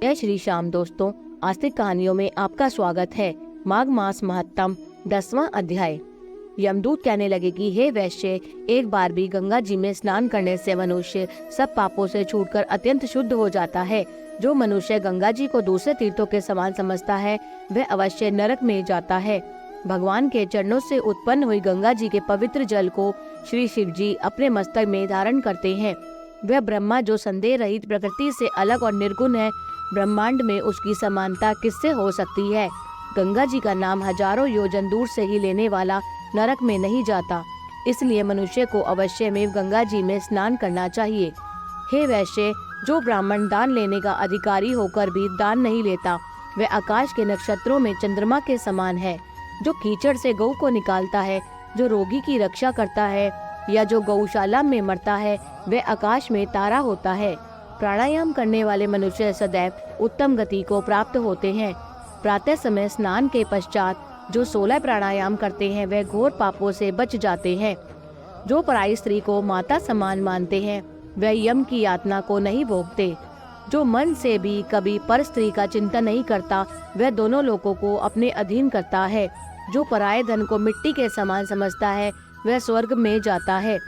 जय श्री श्याम दोस्तों, आस्तिक कहानियों में आपका स्वागत है। माघ मास महत्तम 10वां अध्याय। यमदूत कहने लगे कि हे वैश्य, एक बार भी गंगा जी में स्नान करने से मनुष्य सब पापों से छूटकर अत्यंत शुद्ध हो जाता है। जो मनुष्य गंगा जी को दूसरे तीर्थों के समान समझता है वह अवश्य नरक में जाता है। भगवान के चरणों से उत्पन्न हुई गंगा जी के पवित्र जल को श्री शिव जी अपने मस्तक में धारण करते हैं। वह ब्रह्मा जो संदेह रहित प्रकृति से अलग और निर्गुण है, ब्रह्मांड में उसकी समानता किससे हो सकती है। गंगा जी का नाम हजारों योजन दूर से ही लेने वाला नरक में नहीं जाता, इसलिए मनुष्य को अवश्य में गंगा जी में स्नान करना चाहिए। हे वैश्य, जो ब्राह्मण दान लेने का अधिकारी होकर भी दान नहीं लेता, वह आकाश के नक्षत्रों में चंद्रमा के समान है। जो कीचड़ से गऊ को निकालता है, जो रोगी की रक्षा करता है या जो गौशाला में मरता है, वह आकाश में तारा होता है। प्राणायाम करने वाले मनुष्य सदैव उत्तम गति को प्राप्त होते हैं। प्रातः समय स्नान के पश्चात जो 16 प्राणायाम करते हैं वह घोर पापों से बच जाते हैं। जो पराई स्त्री को माता समान मानते हैं वह यम की यातना को नहीं भोगते। जो मन से भी कभी पर स्त्री का चिंतन नहीं करता वह दोनों लोगों को अपने अधीन करता है। जो पराये धन को मिट्टी के समान समझता है वह स्वर्ग में जाता है।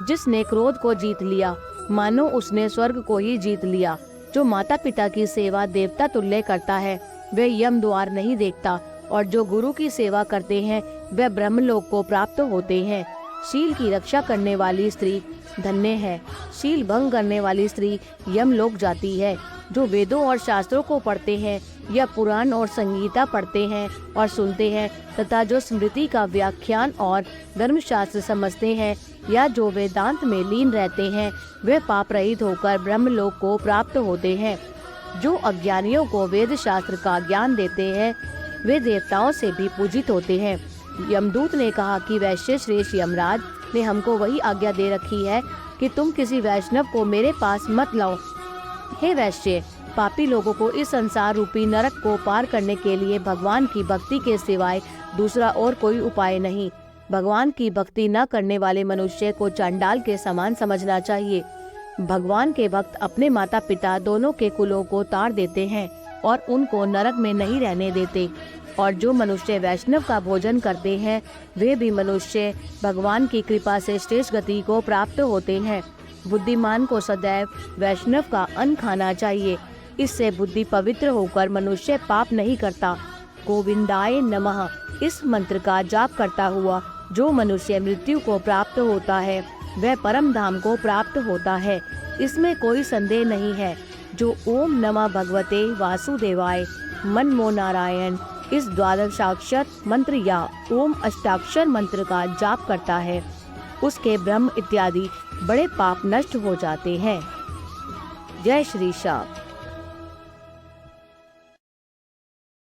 जिसने क्रोध को जीत लिया मानो उसने स्वर्ग को ही जीत लिया। जो माता पिता की सेवा देवता तुल्य करता है वह यम द्वार नहीं देखता, और जो गुरु की सेवा करते हैं वह ब्रह्मलोक को प्राप्त होते हैं। शील की रक्षा करने वाली स्त्री धन्य है। शील भंग करने वाली स्त्री यमलोक जाती है। जो वेदों और शास्त्रों को पढ़ते हैं या पुराण और संगीता पढ़ते हैं और सुनते हैं तथा जो स्मृति का व्याख्यान और धर्मशास्त्र समझते हैं या जो वेदांत में लीन रहते हैं वे पाप रहित होकर ब्रह्मलोक को प्राप्त होते हैं। जो अज्ञानियों को वेद शास्त्र का ज्ञान देते हैं वे देवताओं से भी पूजित होते हैं। यमदूत ने कहा कि वैश्य श्रेष्ठ यमराज ने हमको वही आज्ञा दे रखी है कि तुम किसी वैष्णव को मेरे पास मत लाओ। हे वैश्य, पापी लोगों को इस संसार रूपी नरक को पार करने के लिए भगवान की भक्ति के सिवाय दूसरा और कोई उपाय नहीं। भगवान की भक्ति न करने वाले मनुष्य को चांडाल के समान समझना चाहिए। भगवान के भक्त अपने माता पिता दोनों के कुलों को ताड़ देते हैं और उनको नरक में नहीं रहने देते। और जो मनुष्य वैष्णव का भोजन करते हैं वे भी मनुष्य भगवान की कृपा से श्रेष्ठ गति को प्राप्त होते हैं। बुद्धिमान को सदैव वैष्णव का अन्न खाना चाहिए। इससे बुद्धि पवित्र होकर मनुष्य पाप नहीं करता। गोविंदाय नमः इस मंत्र का जाप करता हुआ जो मनुष्य मृत्यु को प्राप्त होता है वह परम धाम को प्राप्त होता है, इसमें कोई संदेह नहीं है। जो ओम नमः भगवते वासुदेवाय मनमो नारायण इस 12 मंत्र या ओम अष्टाक्षर मंत्र का जाप करता है उसके ब्रह्म इत्यादि बड़े पाप नष्ट हो जाते हैं। जय श्री श्याम।